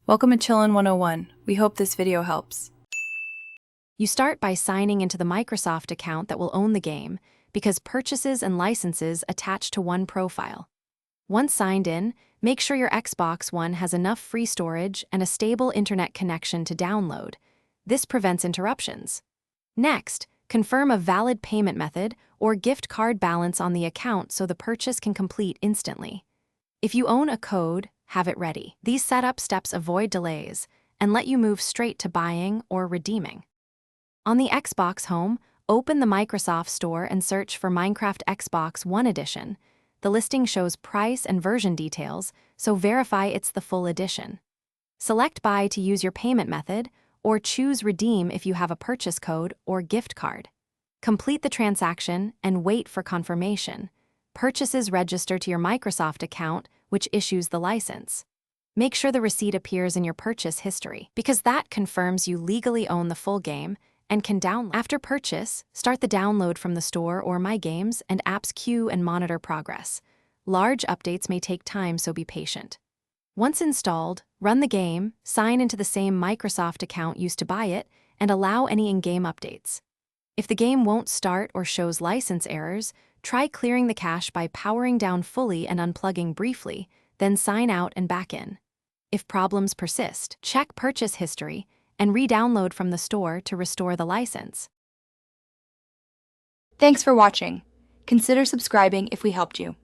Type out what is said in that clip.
Welcome to Chillin' 101. We hope this video helps. You start by signing into the Microsoft account that will own the game, because purchases and licenses attach to one profile. Once signed in, make sure your Xbox One has enough free storage and a stable internet connection to download. This prevents interruptions. Next, confirm a valid payment method or gift card balance on the account so the purchase can complete instantly. If you own a code, have it ready. These setup steps avoid delays and let you move straight to buying or redeeming. On the Xbox Home, open the Microsoft Store and search for Minecraft Xbox One Edition. The listing shows price and version details, so verify it's the full edition. Select Buy to use your payment method, or choose Redeem if you have a purchase code or gift card. Complete the transaction and wait for confirmation. Purchases register to your Microsoft account, which issues the license. Make sure the receipt appears in your purchase history, because that confirms you legally own the full game and can download. After purchase, start the download from the store or My Games and apps queue and monitor progress. Large updates may take time, so be patient. Once installed, run the game, sign into the same Microsoft account used to buy it, and allow any in-game updates. If the game won't start or shows license errors, try clearing the cache by powering down fully and unplugging briefly, then sign out and back in. If problems persist, check purchase history and re-download from the store to restore the license. Thanks for watching. Consider subscribing if we helped you.